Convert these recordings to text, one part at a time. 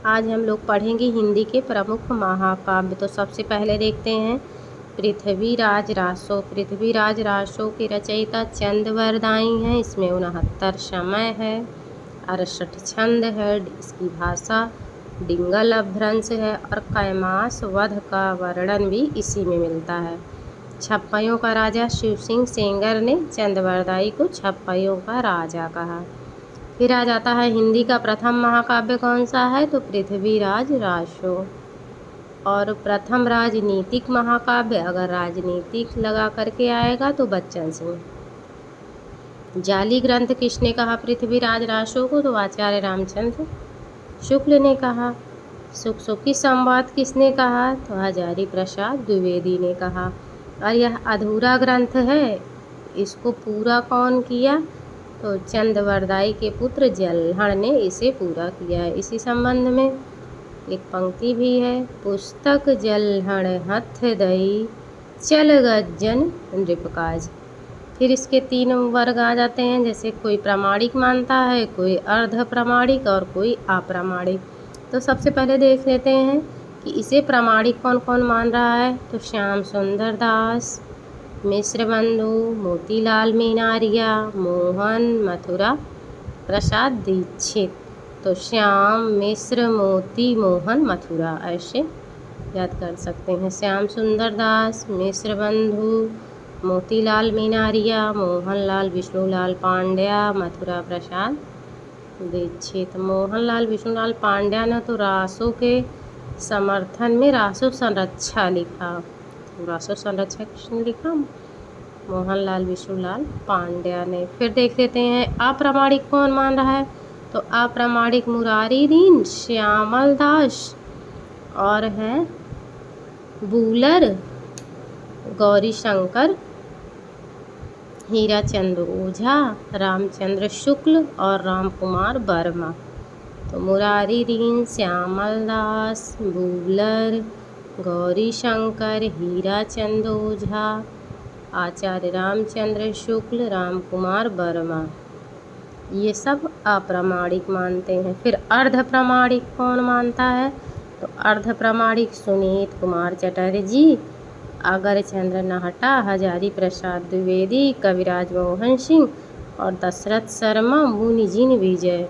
आज हम लोग पढ़ेंगे हिंदी के प्रमुख महाकाव्य। तो सबसे पहले देखते हैं पृथ्वीराज रासो। पृथ्वीराज रासो के रचयिता चंदवरदाई हैं। इसमें 69 समय है, 68 छंद है, इसकी भाषा डिंगल अपभ्रंश है और कैमास वध का वर्णन भी इसी में मिलता है। छप्पइयों का राजा शिव सिंह सेंगर ने चंदवरदाई को छप्पइयों का राजा कहा। फिर आ जाता है हिंदी का प्रथम महाकाव्य कौन सा है, तो पृथ्वीराज रासो। और प्रथम राजनीतिक महाकाव्य, अगर राजनीतिक लगा करके आएगा तो बच्चन सिंह। जाली ग्रंथ किसने कहा पृथ्वीराज रासो को, तो आचार्य रामचंद्र शुक्ल ने कहा। सुख सुखी संवाद किसने कहा, तो हजारी प्रसाद द्विवेदी ने कहा। और यह अधूरा ग्रंथ है, इसको पूरा कौन किया, तो चंदवरदाई के पुत्र जल्हण ने इसे पूरा किया है। इसी संबंध में एक पंक्ति भी है, पुस्तक जल्हण हथ दई चल गज्जन नृपकाज। फिर इसके 3 वर्ग आ जाते हैं, जैसे कोई प्रामाणिक मानता है, कोई अर्ध प्रामाणिक और कोई अप्रामाणिक। तो सबसे पहले देख लेते हैं कि इसे प्रामाणिक कौन कौन मान रहा है, तो श्याम सुंदर दास, मिश्र बंधु, मोतीलाल मीनारिया, मोहन मथुरा प्रसाद दीक्षित। तो श्याम, मिश्र, मोती, मोहन, मथुरा ऐसे याद कर सकते हैं। श्याम सुंदर दास, मिश्र बंधु, मोतीलाल मीनारिया, मोहनलाल विष्णुलाल पांड्या, मथुरा प्रसाद दीक्षित। मोहनलाल विष्णुलाल पांड्या ने तो रासो के समर्थन में रासो संरक्षा लिखा। रासो संरक्षा किसने लिखा, मोहनलाल विष्णुलाल पांड्या ने। फिर देख लेते हैं अप्रामाणिक कौन मान रहा है, तो अप्रामाणिक मुरारी दीन, श्यामल दास और हैं बूलर, गौरी शंकर, हीराचंद ओझा, रामचंद्र शुक्ल और राम कुमार वर्मा। तो मुरारी दीन, श्यामल दास, बूलर, गौरी शंकर, हीराचंद ओझा, आचार्य रामचंद्र शुक्ल, राम कुमार वर्मा, ये सब अप्रामाणिक मानते हैं। फिर अर्ध प्रामाणिक कौन मानता है, तो अर्ध प्रामाणिक सुनीत कुमार चटर्जी, अगर चंद्र नाहटा, हजारी प्रसाद द्विवेदी, कविराज मोहन सिंह और दशरथ शर्मा, मुनिजिन विजय,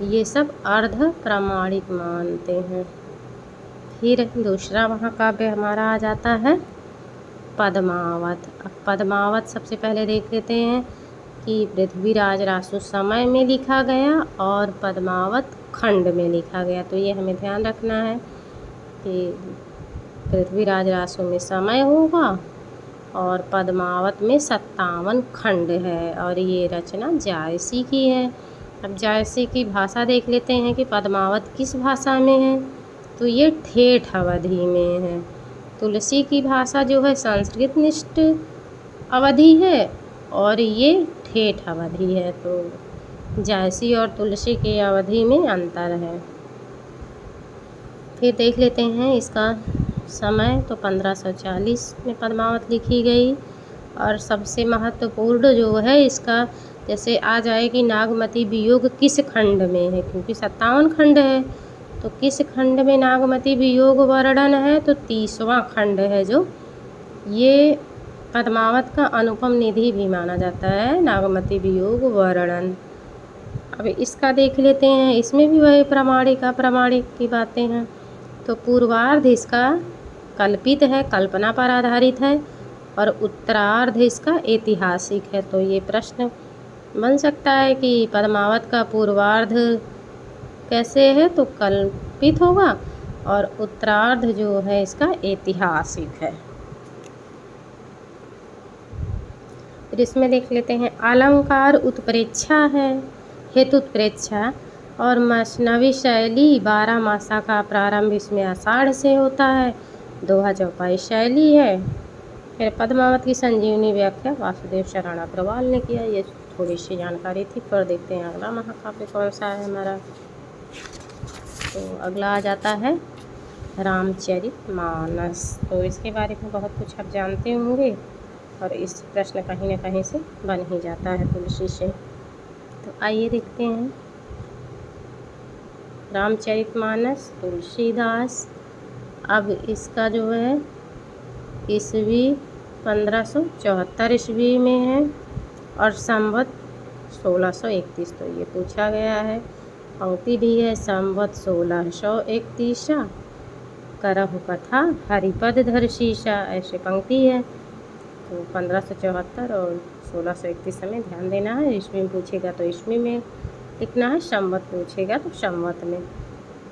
ये सब अर्ध प्रामाणिक मानते हैं। फिर दूसरा महाकाव्य हमारा आ जाता है पद्मावत। अब पद्मावत सबसे पहले देख लेते हैं कि पृथ्वीराज रासो समय में लिखा गया और पद्मावत खंड में लिखा गया। तो ये हमें ध्यान रखना है कि पृथ्वीराज रासो में समय होगा और पद्मावत में 57 खंड है और ये रचना जायसी की है। अब जायसी की भाषा देख लेते हैं कि पद्मावत किस भाषा में है, तो ये ठेठ अवधि में है। तुलसी की भाषा जो है संस्कृत निष्ठ अवधि है और ये ठेठ अवधि है। तो जायसी और तुलसी की अवधि में अंतर है। फिर देख लेते हैं इसका समय, तो 1540 में पद्मावत लिखी गई। और सबसे महत्वपूर्ण जो है इसका, जैसे आ जाए कि नागमती वियोग किस खंड में है, क्योंकि 57 खंड है, तो किस खंड में नागमती वियोग वर्णन है, तो 30वां खंड है, जो ये पद्मावत का अनुपम निधि भी माना जाता है, नागमती वियोग वर्णन। अब इसका देख लेते हैं, इसमें भी वही प्रामाणिक अप्रामाणिक की बातें हैं। तो पूर्वार्ध इसका कल्पित है, कल्पना पर आधारित है, और उत्तरार्ध इसका ऐतिहासिक है। तो ये प्रश्न बन सकता है कि पद्मावत का पूर्वार्ध कैसे है, तो कल्पित होगा, और उत्तरार्ध जो है इसका ऐतिहासिक है। फिर इसमें देख लेते हैं अलंकार उत्प्रेक्षा है, हेतु उत्प्रेक्षा, और मसनवी शैली 12 मासा का प्रारंभ इसमें आषाढ़ से होता है, दोहा चौपाई शैली है। फिर पद्मावत की संजीवनी व्याख्या वासुदेव शरण अग्रवाल ने किया। ये थोड़ी सी जानकारी थी। पर देखते हैं अगला महाकाव्य कौन सा है हमारा। तो अगला आ जाता है रामचरितमानस। तो इसके बारे में बहुत कुछ आप जानते होंगे और इस प्रश्न कहीं न कहीं से बन ही जाता है तुलसी से। तो आइए देखते हैं रामचरितमानस तुलसीदास। अब इसका जो है ईस्वी 1574 ईस्वी में है और संवत 1631। तो ये पूछा गया है। पंक्ति भी है संवत 1631 करहु कथा हरिपद धर शीशा, ऐसे पंक्ति है। तो 1574 और 1631 में ध्यान देना है। ईस्वी में पूछेगा तो ईस्वी में लिखना है, संवत पूछेगा तो संवत में।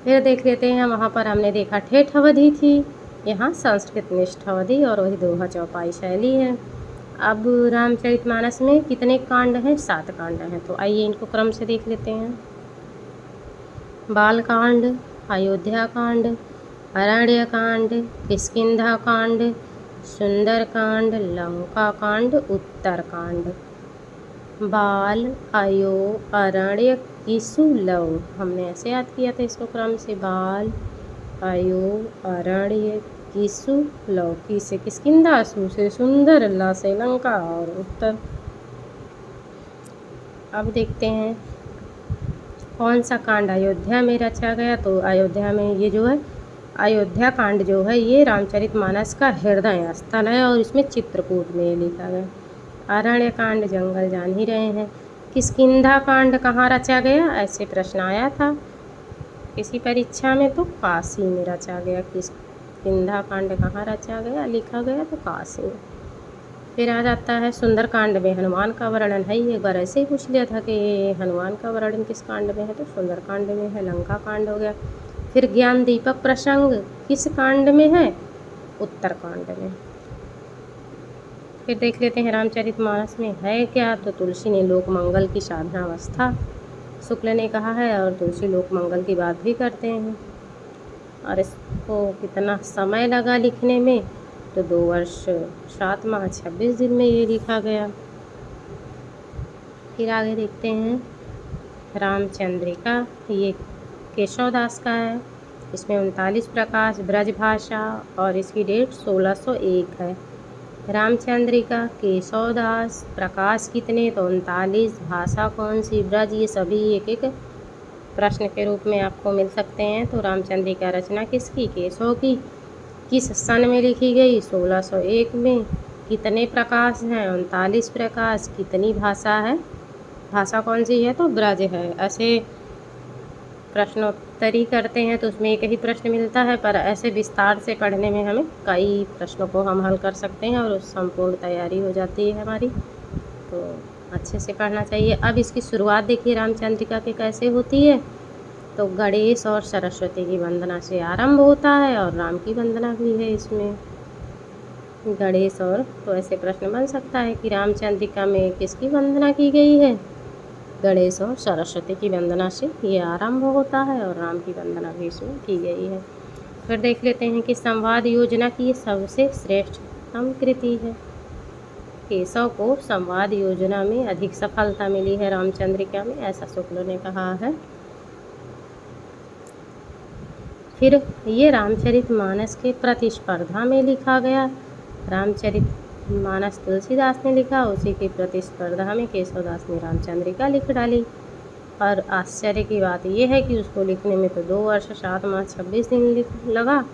फिर देख लेते हैं, वहाँ पर हमने देखा ठेठ अवधि थी, यहाँ संस्कृत निष्ठ अवधि और वही दोहा चौपाई शैली है। अब रामचरितमानस में कितने कांड हैं? 7 कांड हैं। तो आइए इनको क्रम से देख लेते हैं। बाल कांड, अयोध्या कांड, अरण्य कांड, किष्किंधा कांड, सुंदर कांड, लंका कांड, उत्तर कांड। बाल, अयो, अरण्य, किसु, लव। हमने ऐसे याद किया था इसको क्रम से, बाल, अयो, अरण्य, किसु, लव। की से किष्किंधा, सु से सुंदर, ल से लंका और उत्तर। अब देखते हैं कौन सा कांड अयोध्या में रचा गया। तो अयोध्या में ये जो है अयोध्या कांड जो है ये रामचरितमानस का हृदय स्थल है और इसमें चित्रकूट में ये लिखा गया। अरण्य कांड जंगल जान ही रहे हैं। किष्किंधा कांड कहाँ रचा गया? ऐसे प्रश्न आया था किसी परीक्षा में, तो काशी में रचा गया। किष्किंधा कांड कहाँ रचा गया? लिखा गया तो काशी में। फिर आ जाता है सुंदर कांड में हनुमान का वर्णन है। एक बार ऐसे ही पूछ लिया था कि हनुमान का वर्णन किस कांड में है, तो सुंदर कांड में है। लंका कांड हो गया। फिर ज्ञान दीपक प्रसंग किस कांड में है? उत्तर कांड में। फिर देख लेते हैं रामचरितमानस में है क्या। तो तुलसी ने लोक मंगल की साधना अवस्था शुक्ल ने कहा है और तुलसी लोक मंगल की बात भी करते हैं। और इसको कितना समय लगा लिखने में? तो 2 वर्ष 7 माह 26 दिन में ये लिखा गया। फिर आगे देखते हैं रामचंद्रिका, ये केशवदास का है। इसमें 39 प्रकाश ब्रजभाषा और इसकी डेट 1601 है। रामचंद्रिका, केशवदास, प्रकाश कितने? तो 39, भाषा कौन सी? ब्रज। ये सभी एक एक प्रश्न के रूप में आपको मिल सकते हैं। तो रामचंद्रिका रचना किसकी? केशव की। किस सन में लिखी गई? 1601 में। कितने प्रकाश हैं? 39 प्रकाश। कितनी भाषा है? भाषा कौन सी है? तो ब्रज है। ऐसे प्रश्नोत्तरी करते हैं तो उसमें एक ही प्रश्न मिलता है, पर ऐसे विस्तार से पढ़ने में हमें कई प्रश्नों को हम हल कर सकते हैं और संपूर्ण तैयारी हो जाती है हमारी। तो अच्छे से पढ़ना चाहिए। अब इसकी शुरुआत देखिए रामचंद्रिका की कैसे होती है। तो गणेश और सरस्वती की वंदना से आरंभ होता है और राम की वंदना भी है इसमें। गणेश और, तो ऐसे प्रश्न बन सकता है कि रामचंद्रिका में किसकी वंदना की गई है? गणेश और सरस्वती की वंदना से ये आरंभ होता है और राम की वंदना भी इसमें की गई है। फिर देख लेते हैं कि संवाद योजना की सबसे श्रेष्ठतम कृति है। केशव को संवाद योजना में अधिक सफलता मिली है रामचंद्रिका में, ऐसा शुक्ल ने कहा है। फिर ये रामचरितमानस के प्रतिस्पर्धा में लिखा गया। रामचरितमानस तुलसीदास ने लिखा, उसी की प्रतिस्पर्धा में केशवदास ने रामचंद्रिका लिख डाली। और आश्चर्य की बात यह है कि उसको लिखने में तो 2 वर्ष 7 माह 26 दिन लगा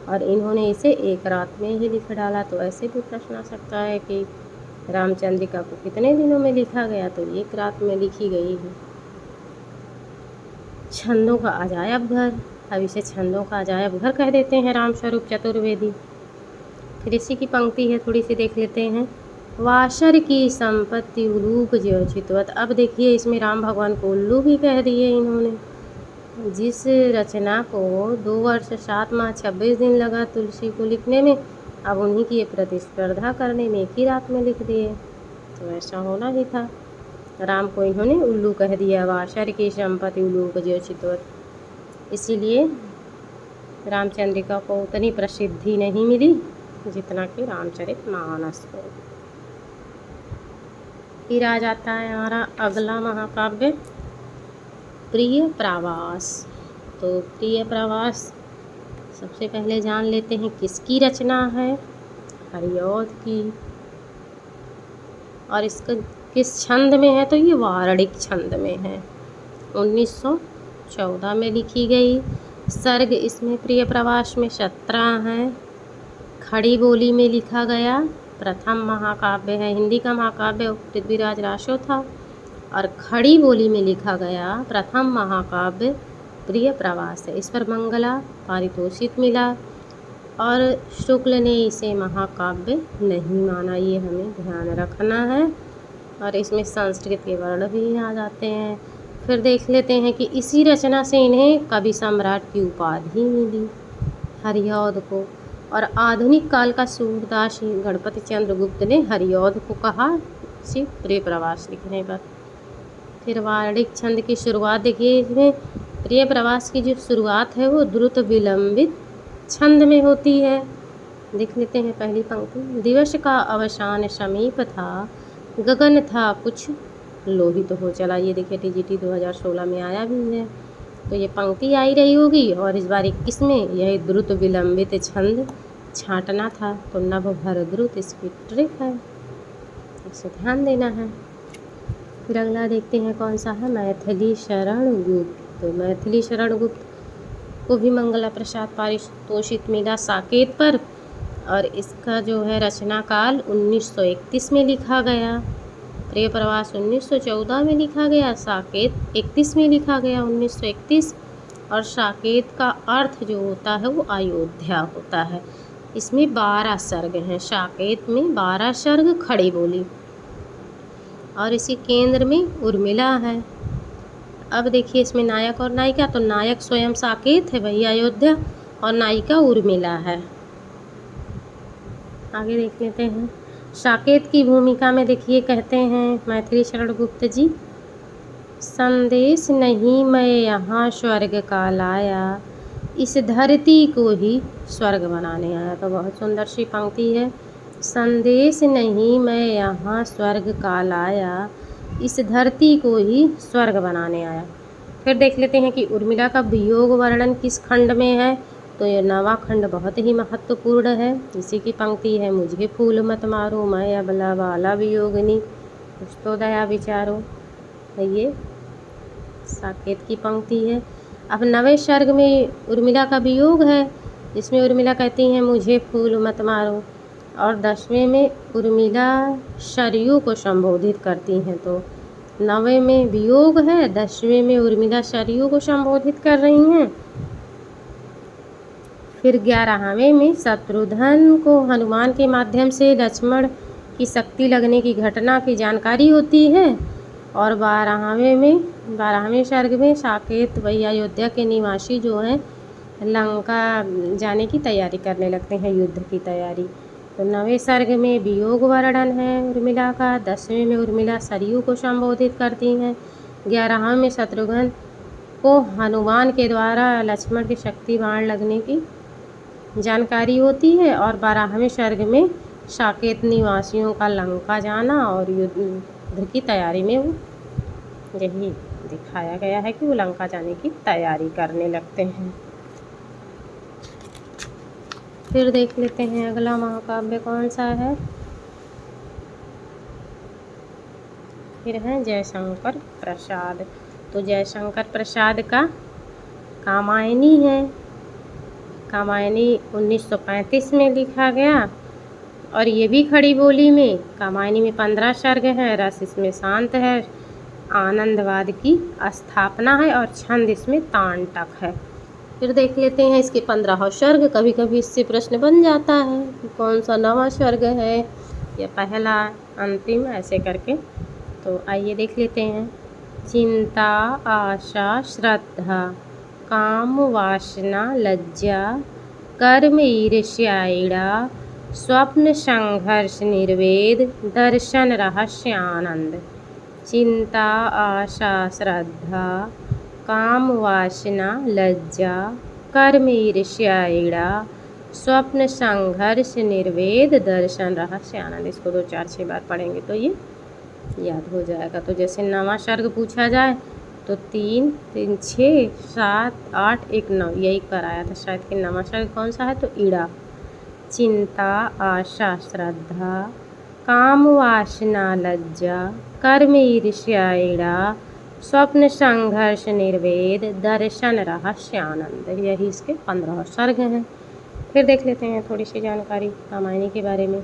और इन्होंने इसे एक रात में ही लिख डाला। तो ऐसे भी प्रश्न आ सकता है कि रामचंद्रिका को कितने दिनों में लिखा गया? तो एक रात में लिखी गई है। छंदों का अजायब घर, अब इसे छंदों का अजायब घर कह देते हैं रामस्वरूप चतुर्वेदी। फिर इसी की पंक्ति है, थोड़ी सी देख लेते हैं। वाशर की संपत्ति उल्लूक ज्यों चितवत। अब देखिए इसमें राम भगवान को उल्लू भी कह दिए इन्होंने। जिस रचना को 2 वर्ष 7 माह 26 दिन लगा तुलसी को लिखने में, अब उन्हीं की ये प्रतिस्पर्धा करने में एक ही रात में लिख दिए। तो ऐसा होना ही था। राम को इन्होंने उल्लू कह दिया। वाशर की संपत्ति उल्लूक ज्यों चितवत, इसीलिए रामचंद्रिका को उतनी प्रसिद्धि नहीं मिली जितना कि रामचरितमानस को। फिर आ जाता है हमारा अगला महाकाव्य प्रिय प्रवास। तो प्रिय प्रवास सबसे पहले जान लेते हैं किसकी रचना है। हरिऔध की। और इसका किस छंद में है? तो ये वारणिक छंद में है। 1900 1914 में लिखी गई। सर्ग इसमें प्रिय प्रवास में 17 हैं। खड़ी बोली में लिखा गया। प्रथम महाकाव्य है, हिंदी का महाकाव्य पृथ्वीराज रासो था। और खड़ी बोली में लिखा गया प्रथम महाकाव्य प्रिय प्रवास है। इस पर मंगला पारितोषिक मिला और शुक्ल ने इसे महाकाव्य नहीं माना, ये हमें ध्यान रखना है। और इसमें संस्कृत के वर्ण भी आ जाते हैं। फिर देख लेते हैं कि इसी रचना से इन्हें कवि सम्राट की उपाधि मिली हरिऔध को। और आधुनिक काल का सूरदास गणपति चंद्र गुप्त ने हरिऔध को कहा इसी प्रिय प्रवास लिखने पर। फिर वार्णिक छंद की शुरुआत देखिए, इसमें प्रिय प्रवास की जो शुरुआत है वो द्रुत विलंबित छंद में होती है। देख लेते हैं पहली पंक्ति। दिवस का अवसान समीप था, गगन था कुछ लोहित हो चला। ये देखिए TGT 2016 में आया भी है। तो ये पंक्ति आई रही होगी और इस बार 21 में यह द्रुत विलंबित छंद छांटना था। तो नभ भर द्रुत इसकी ट्रिक है, इसे ध्यान देना है। फिर अगला देखते हैं कौन सा है, मैथिली शरण गुप्त। तो मैथिली शरण गुप्त को भी मंगला प्रसाद पारितोषिक मिला साकेत पर। और इसका जो है रचना काल 1931 में लिखा गया। प्रिय प्रवास 1914 में लिखा गया, साकेत 31 में लिखा गया 1931। और साकेत का अर्थ जो होता है वो अयोध्या होता है। इसमें 12 सर्ग हैं, साकेत में 12 सर्ग खड़ी बोली। और इसी केंद्र में उर्मिला है। अब देखिए इसमें नायक और नायिका। तो नायक स्वयं साकेत है वही अयोध्या, और नायिका उर्मिला है। आगे देख लेते हैं। साकेत की भूमिका में देखिए कहते हैं मैथिली शरण गुप्त जी, संदेश नहीं मैं यहाँ स्वर्ग का लाया, इस धरती को ही स्वर्ग बनाने आया। तो बहुत सुंदर सी पंक्ति है। संदेश नहीं मैं यहाँ स्वर्ग का लाया, इस धरती को ही स्वर्ग बनाने आया। फिर देख लेते हैं कि उर्मिला का वियोग वर्णन किस खंड में है। तो ये 9वां खंड बहुत ही महत्वपूर्ण है। इसी की पंक्ति है, मुझे फूल मत मारो मैं अबला बाला वियोगिनी, कुछ तो दया विचारो। ये साकेत की पंक्ति है। अब 9वें सर्ग में उर्मिला का वियोग है, जिसमें उर्मिला कहती हैं मुझे फूल मत मारो। और 10वें में उर्मिला सरयू को संबोधित करती हैं। तो 9वें में वियोग है, 10वें में उर्मिला सरयू को संबोधित कर रही हैं। फिर 11वें में शत्रुघ्न को हनुमान के माध्यम से लक्ष्मण की शक्ति लगने की घटना की जानकारी होती है। और 12वें सर्ग में साकेत वही अयोध्या के निवासी जो हैं लंका जाने की तैयारी करने लगते हैं, युद्ध की तैयारी। तो 9वें सर्ग में वियोग वर्णन है उर्मिला का। 10वें में उर्मिला सरयू को संबोधित करती हैं। 11वें में शत्रुघ्न को हनुमान के द्वारा लक्ष्मण की शक्ति बाण लगने की जानकारी होती है। और 12वें सर्ग में साकेत निवासियों का लंका जाना और युद्ध की तैयारी में वो यही दिखाया गया है कि वो लंका जाने की तैयारी करने लगते हैं। फिर देख लेते हैं अगला महाकाव्य कौन सा है। फिर है जयशंकर प्रसाद। तो जयशंकर प्रसाद का कामायनी है। कामायनी 1935 में लिखा गया और ये भी खड़ी बोली में। कामायनी में 15 सर्ग हैं, रस इसमें शांत है, आनंदवाद की स्थापना है और छंद इसमें तांटक है। फिर देख लेते हैं इसके 15 सर्ग। कभी कभी इससे प्रश्न बन जाता है कि कौन सा 9वां सर्ग है या पहला अंतिम, ऐसे करके। तो आइए देख लेते हैं। चिंता आशा श्रद्धा काम वासना लज्जा कर्म ईर्ष्या स्वप्न संघर्ष निर्वेद दर्शन रहस्य आनंद। चिंता आशा श्रद्धा काम वासना लज्जा कर्म ईर्ष्या स्वप्न संघर्ष निर्वेद दर्शन रहस्य आनंद। इसको 2 4 6 बार पढ़ेंगे तो ये याद हो जाएगा। तो जैसे 9वां सर्ग पूछा जाए तो 3 3 6 7 8 1 9 यही कराया था शायद कि 9वां सर्ग कौन सा है। तो ईड़ा। चिंता आशा श्रद्धा काम वासना लज्जा कर्म ईर्ष्या स्वप्न संघर्ष निर्वेद दर्शन रहस्यानंद, यही इसके 15 सर्ग हैं। फिर देख लेते हैं थोड़ी सी जानकारी कामायनी के बारे में।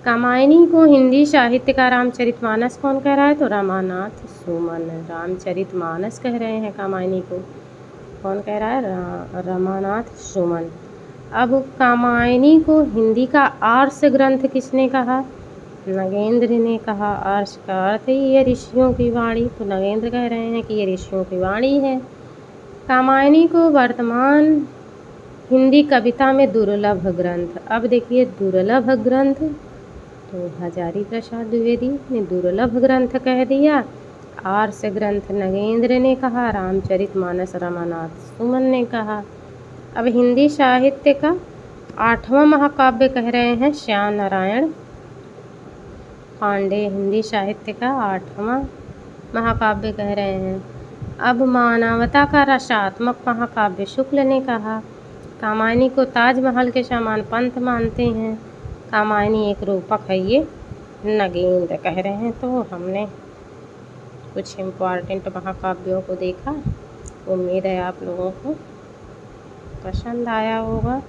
कामायनी को हिंदी साहित्य का रामचरितमानस कौन कह रहा है? तो रमानाथ सुमन रामचरितमानस कह रहे हैं कामायनी को। कौन कह रहा है? रमानाथ सुमन। अब कामायनी को हिंदी का आर्ष ग्रंथ किसने कहा? नगेंद्र ने कहा। आर्ष का अर्थ है ये ऋषियों की वाणी, तो नगेंद्र कह रहे हैं कि ये ऋषियों की वाणी है। कामायनी को वर्तमान हिंदी कविता में दुर्लभ ग्रंथ, अब देखिए दुर्लभ ग्रंथ, तो हजारी प्रसाद द्विवेदी ने दुर्लभ ग्रंथ कह दिया। आर्ष ग्रंथ नगेंद्र ने कहा, रामचरितमानस रमानाथ सुमन ने कहा। अब हिंदी साहित्य का 8वां महाकाव्य कह रहे हैं श्याम नारायण पांडे, हिंदी साहित्य का 8वां महाकाव्य कह रहे हैं। अब मानवता का रसात्मक महाकाव्य शुक्ल ने कहा। कामायनी को ताजमहल के समान पंथ मानते हैं। कामायनी एक रूपक है, ये नगेंद्र कह रहे हैं। तो हमने कुछ इम्पॉर्टेंट महाकाव्यों को देखा। उम्मीद है आप लोगों को पसंद आया होगा।